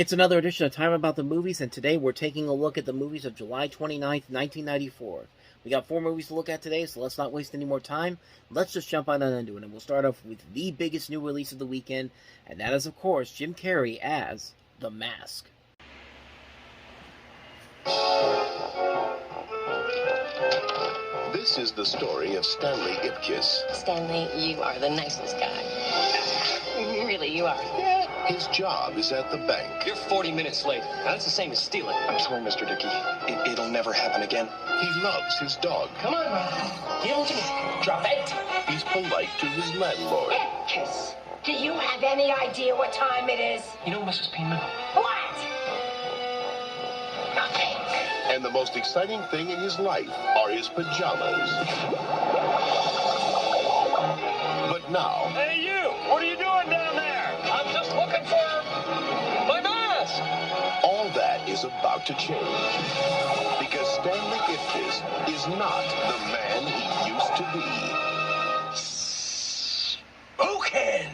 It's another edition of Time About the Movies, and today we're taking a look at the movies of July 29th, 1994. We got 4 movies to look at today, so let's not waste any more time. Let's just jump on into it, and we'll start off with the biggest new release of the weekend, and that is, of course, Jim Carrey as The Mask. This is the story of Stanley Ipkiss. Stanley, you are the nicest guy. Really, you are. His job is at the bank. You're 40 minutes late. Now, that's the same as stealing. I'm sorry, Mr. Dickey. It'll never happen again. He loves his dog. Come on, you don't drop it. He's polite to his landlord. Ipkiss, do you have any idea what time it is? You know, Mrs. Penman, What? Nothing. And the most exciting thing in his life are his pajamas. But now, hey, you! What are you doing down there? I'm just looking for my mask. all that is about to change. Because Stanley Ipkiss is not the man he used to be. Spoken.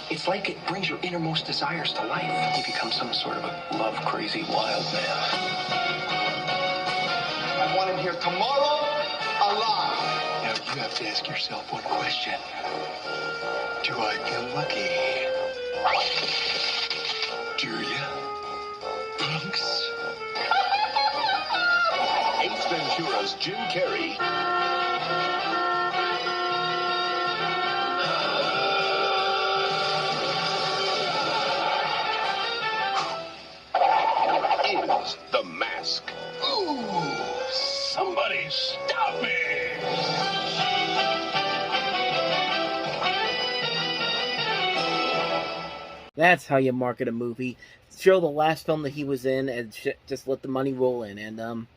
It's like it brings your innermost desires to life. You become some sort of a love-crazy wild man. I want him here tomorrow, alive. Now, you have to ask yourself one question. Do I feel lucky? Do you? Punks? Ace Ventura's Jim Carrey is The Mask. Ooh, somebody stop me! That's how you market a movie. Show the last film that he was in and just let the money roll in. And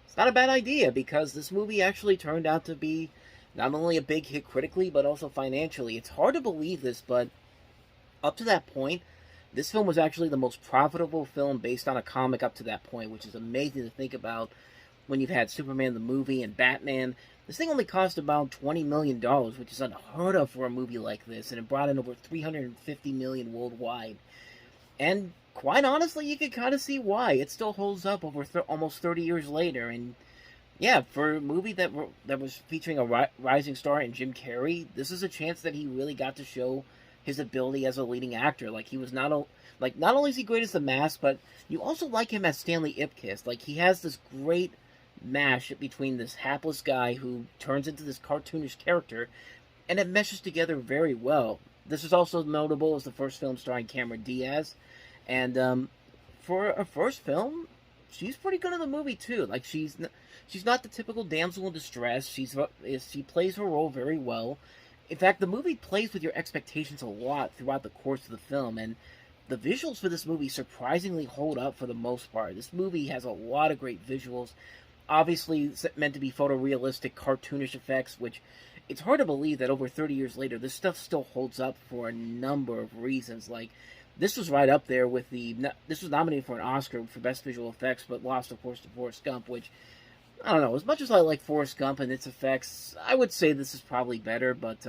it's not a bad idea, because this movie actually turned out to be not only a big hit critically, but also financially. It's hard to believe this, but up to that point, this film was actually the most profitable film based on a comic up to that point, which is amazing to think about when you've had Superman the movie and Batman. This thing only cost about $20 million, which is unheard of for a movie like this, and it brought in over $350 million worldwide. And quite honestly, you could kind of see why. It still holds up over almost 30 years later, and yeah, for a movie that was featuring a rising star in Jim Carrey, this is a chance that he really got to show his ability as a leading actor. Like, he was not only is he great as The Mask, but you also like him as Stanley Ipkiss. Like, he has this great mash between this hapless guy who turns into this cartoonish character, and it meshes together very well. This is also notable as the first film starring Cameron Diaz, and for a first film, she's pretty good in the movie too. Like, she's not the typical damsel in distress. She plays her role very well. In fact, the movie plays with your expectations a lot throughout the course of the film, and the visuals for this movie surprisingly hold up for the most part. This movie has a lot of great visuals. Obviously, it's meant to be photorealistic, cartoonish effects, which it's hard to believe that over 30 years later, this stuff still holds up for a number of reasons. Like, this was right up there with this was nominated for an Oscar for Best Visual Effects, but lost, of course, to Forrest Gump, which, I don't know, as much as I like Forrest Gump and its effects, I would say this is probably better, but,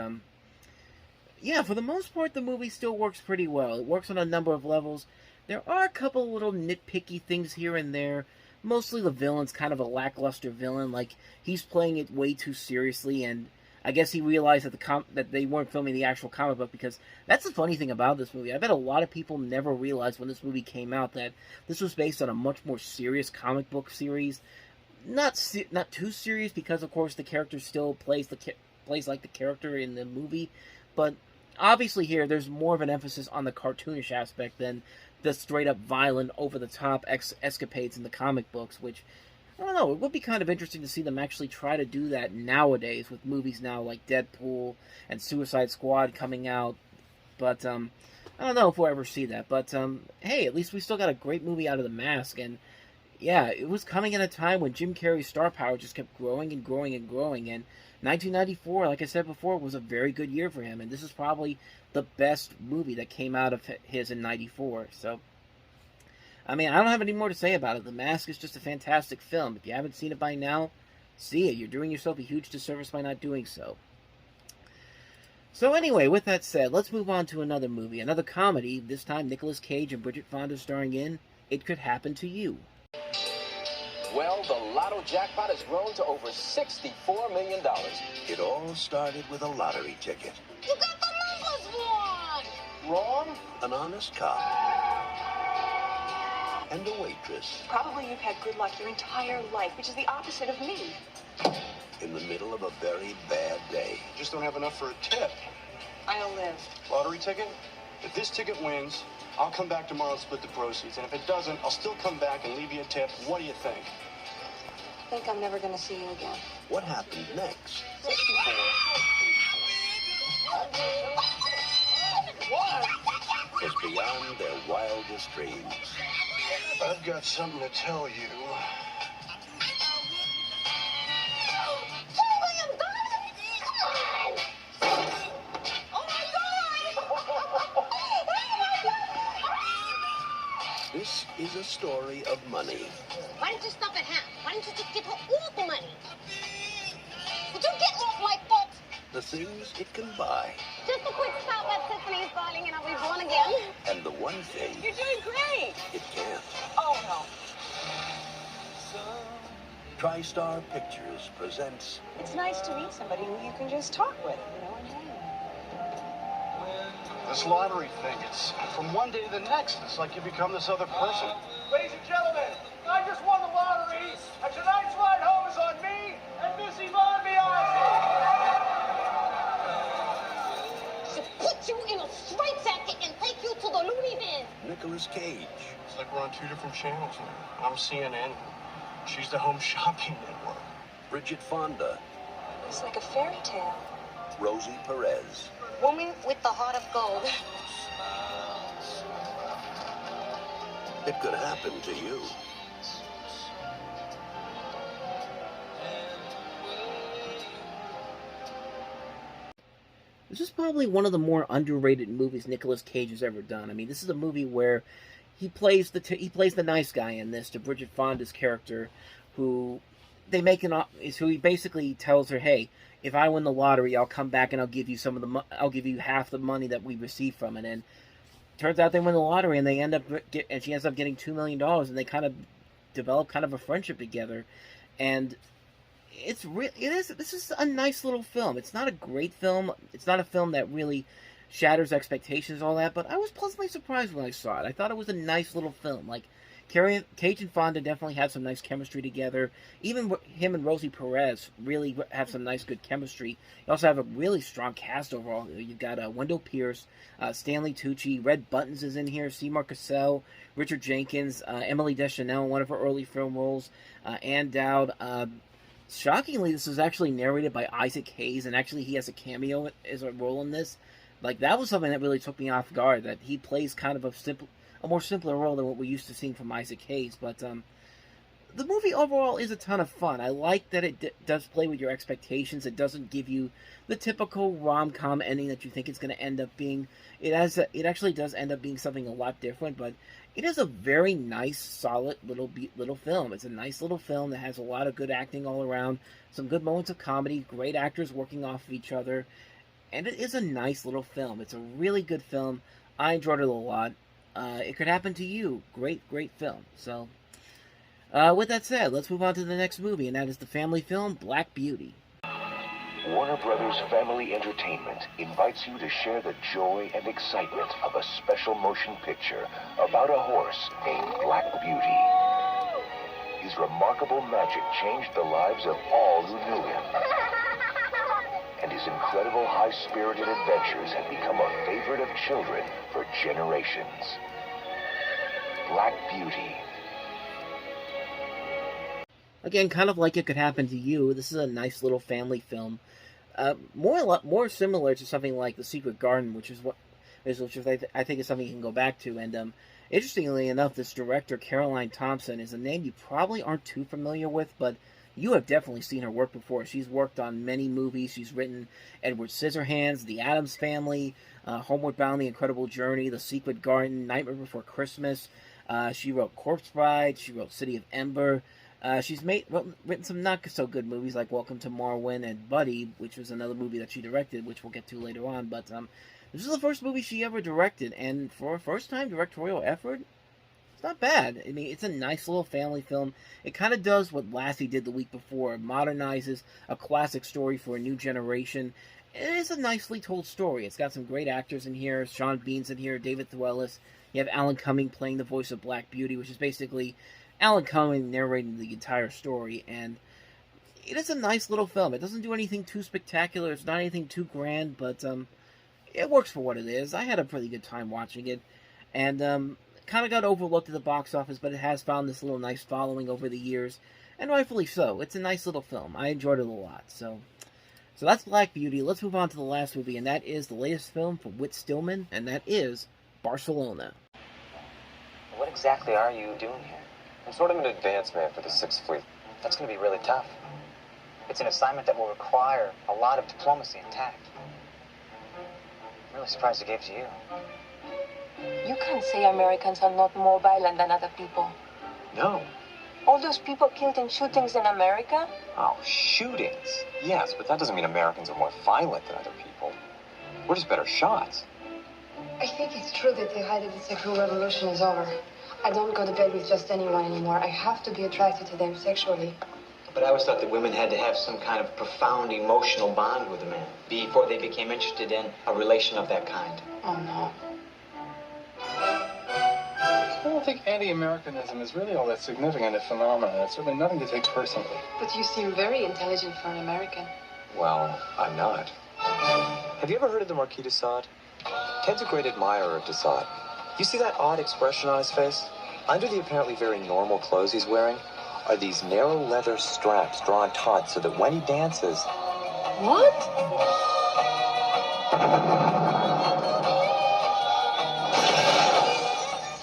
yeah, for the most part, the movie still works pretty well. It works on a number of levels. There are a couple little nitpicky things here and there. Mostly the villain's kind of a lackluster villain. Like, he's playing it way too seriously, and I guess he realized that they weren't filming the actual comic book, because that's the funny thing about this movie. I bet a lot of people never realized when this movie came out that this was based on a much more serious comic book series. Not too serious, because of course the character still plays like the character in the movie, but obviously here there's more of an emphasis on the cartoonish aspect than the straight up violent, over the top escapades in the comic books, which, I don't know, it would be kind of interesting to see them actually try to do that nowadays with movies now like Deadpool and Suicide Squad coming out. But I don't know if we'll ever see that, but hey, at least we still got a great movie out of The Mask. And yeah, it was coming at a time when Jim Carrey's star power just kept growing and growing and growing, and 1994, like I said before, was a very good year for him, and this is probably the best movie that came out of his in 94, so I mean, I don't have any more to say about it. The Mask is just a fantastic film. If you haven't seen it by now, see it. You're doing yourself a huge disservice by not doing so. So anyway, with that said, let's move on to another movie. Another comedy, this time Nicolas Cage and Bridget Fonda starring in It Could Happen to You. Well, the Lotto jackpot has grown to over $64 million. It all started with a lottery ticket. You got the numbers wrong! Wrong? An honest cop. And a waitress. Probably you've had good luck your entire life, which is the opposite of me. In the middle of a very bad day. Just don't have enough for a tip. I'll live. Lottery ticket? If this ticket wins, I'll come back tomorrow and split the proceeds. And if it doesn't, I'll still come back and leave you a tip. What do you think? I think I'm never going to see you again. What happened next? 64. Was beyond their wildest dreams. I've got something to tell you. This is a story of money. Why didn't you stop at half? Why didn't you just give her all the money? Would you get off like that? The things it can buy. Just a quick stop at Tiffany's, darling, and I'll be born again. And the one thing You're doing great. it can't. Oh, no. TriStar Pictures presents It's nice to meet somebody who you can just talk with, you know, and hang. This lottery thing, it's from one day to the next. It's like you become this other person. Ladies and gentlemen, I just won the lottery, and tonight's ride home is on me and Miss Yvonne Beyonce. She'll put you in a straitjacket and take you to the loony bin. Nicolas Cage, It's like we're on two different channels now. I'm CNN. She's the Home Shopping Network. Bridget Fonda, It's like a fairy tale. Rosie Perez, Woman with the heart of gold. It Could Happen to You. This is probably one of the more underrated movies Nicolas Cage has ever done. I mean, this is a movie where he plays the nice guy in this to Bridget Fonda's character, who they make who he basically tells her, "Hey, if I win the lottery, I'll come back and I'll give you I'll give you half the money that we receive from it." And turns out they win the lottery, and and she ends up getting $2 million, and they kind of develop kind of a friendship together. And this is a nice little film. It's not a great film. It's not a film that really shatters expectations, all that, but I was pleasantly surprised when I saw it. I thought it was a nice little film. Like, Cage and Fonda definitely had some nice chemistry together. Even him and Rosie Perez really have some nice, good chemistry. You also have a really strong cast overall. You've got Wendell Pierce, Stanley Tucci, Red Buttons is in here, Seymour Cassell, Richard Jenkins, Emily Deschanel in one of her early film roles, Ann Dowd. Shockingly, this was actually narrated by Isaac Hayes, and actually he has a cameo as a role in this. Like, that was something that really took me off guard, that he plays kind of a more simpler role than what we're used to seeing from Isaac Hayes. But the movie overall is a ton of fun. I like that it does play with your expectations. It doesn't give you the typical rom-com ending that you think it's going to end up being. It actually does end up being something a lot different, but it is a very nice, solid little film. It's a nice little film that has a lot of good acting all around, some good moments of comedy, great actors working off of each other, and it is a nice little film. It's a really good film. I enjoyed it a lot. It Could Happen to You. Great, great film. So, with that said, let's move on to the next movie, and that is the family film Black Beauty. Warner Brothers Family Entertainment invites you to share the joy and excitement of a special motion picture about a horse named Black Beauty. His remarkable magic changed the lives of all who knew him. And his incredible high-spirited adventures have become a favorite of children for generations. Black Beauty. Again, kind of like It Could Happen to You, this is a nice little family film. More similar to something like The Secret Garden, which I think is something you can go back to. And interestingly enough, this director, Caroline Thompson, is a name you probably aren't too familiar with, but you have definitely seen her work before. She's worked on many movies. She's written Edward Scissorhands, The Addams Family, Homeward Bound, The Incredible Journey, The Secret Garden, Nightmare Before Christmas. She wrote Corpse Bride. She wrote City of Ember. She's written some not so good movies like Welcome to Marwen and Buddy, which was another movie that she directed, which we'll get to later on. But this is the first movie she ever directed, and for a first-time directorial effort, it's not bad. I mean, it's a nice little family film. It kind of does what Lassie did the week before. It modernizes a classic story for a new generation. It is a nicely told story. It's got some great actors in here. Sean Bean's in here, David Thewlis. You have Alan Cumming playing the voice of Black Beauty, which is basically Alan Cumming narrating the entire story. And it is a nice little film. It doesn't do anything too spectacular. It's not anything too grand, but it works for what it is. I had a pretty good time watching it. And kind of got overlooked at the box office, but it has found this little nice following over the years. And rightfully so. It's a nice little film. I enjoyed it a lot. So that's Black Beauty. Let's move on to the last movie, and that is the latest film from Whit Stillman, and that is Barcelona. What exactly are you doing here? I'm sort of an advance man for the Sixth Fleet. That's going to be really tough. It's an assignment that will require a lot of diplomacy and tact. I'm really surprised it gave to you. You can't say Americans are not more violent than other people. No. All those people killed in shootings in America? Oh, shootings. Yes, but that doesn't mean Americans are more violent than other people. We're just better shots. I think it's true that they hide that the sexual revolution is over. I don't go to bed with just anyone anymore. I have to be attracted to them sexually. But I always thought that women had to have some kind of profound emotional bond with a man before they became interested in a relation of that kind. Oh, no. I don't think anti-Americanism is really all that significant a phenomenon. It's certainly nothing to take personally. But you seem very intelligent for an American. Well, I'm not. Have you ever heard of the Marquis de Sade? Ted's a great admirer of de Sade. You see that odd expression on his face? Under the apparently very normal clothes he's wearing are these narrow leather straps drawn taut so that when he dances... What?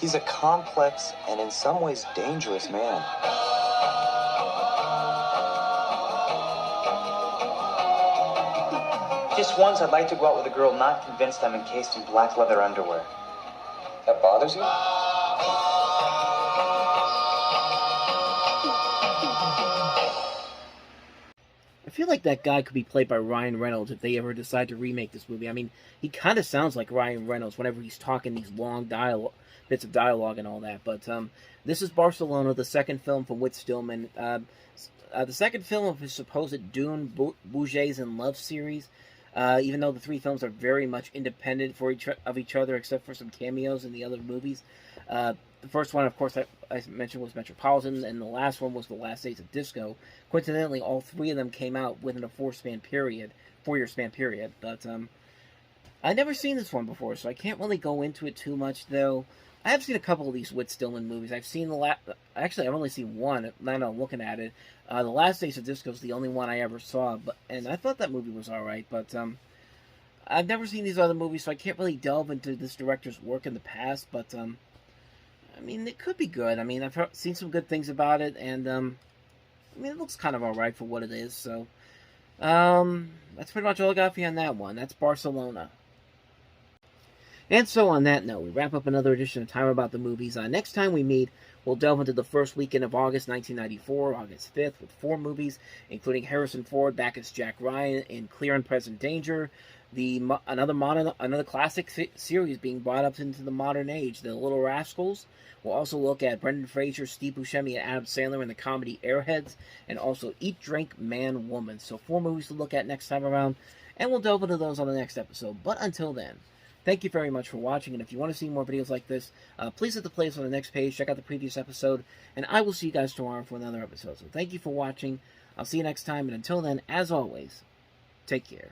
He's a complex and in some ways dangerous man. Just once, I'd like to go out with a girl not convinced I'm encased in black leather underwear. That bothers you? I feel like that guy could be played by Ryan Reynolds if they ever decide to remake this movie. I mean, he kind of sounds like Ryan Reynolds whenever he's talking these long bits of dialogue and all that. But this is Barcelona, the second film from Whit Stillman. The second film of his supposed Dune, Bouget's and Love series. Even though the three films are very much independent of each other, except for some cameos in the other movies. The first one, of course, I mentioned was Metropolitan, and the last one was The Last Days of Disco. Coincidentally, all three of them came out within a 4-year span period. But I've never seen this one before, so I can't really go into it too much, though. I have seen a couple of these Whit Stillman movies. I've seen Actually, I've only seen one, now that I'm looking at it. The Last Days of Disco is the only one I ever saw, and I thought that movie was alright, but I've never seen these other movies, so I can't really delve into this director's work in the past, but I mean, it could be good. I mean, I've seen some good things about it, and I mean, it looks kind of alright for what it is, so that's pretty much all I got for you on that one. That's Barcelona. And so on that note, we wrap up another edition of Time About the Movies. Next time we meet, we'll delve into the first weekend of August 1994, August 5th, with 4 movies, including Harrison Ford back as Jack Ryan in Clear and Present Danger, another classic series being brought up into the modern age, The Little Rascals. We'll also look at Brendan Fraser, Steve Buscemi, and Adam Sandler in the comedy Airheads, and also Eat, Drink, Man, Woman. So 4 movies to look at next time around, and we'll delve into those on the next episode. But until then, thank you very much for watching, and if you want to see more videos like this, please hit the playlist on the next page, check out the previous episode, and I will see you guys tomorrow for another episode. So thank you for watching, I'll see you next time, and until then, as always, take care.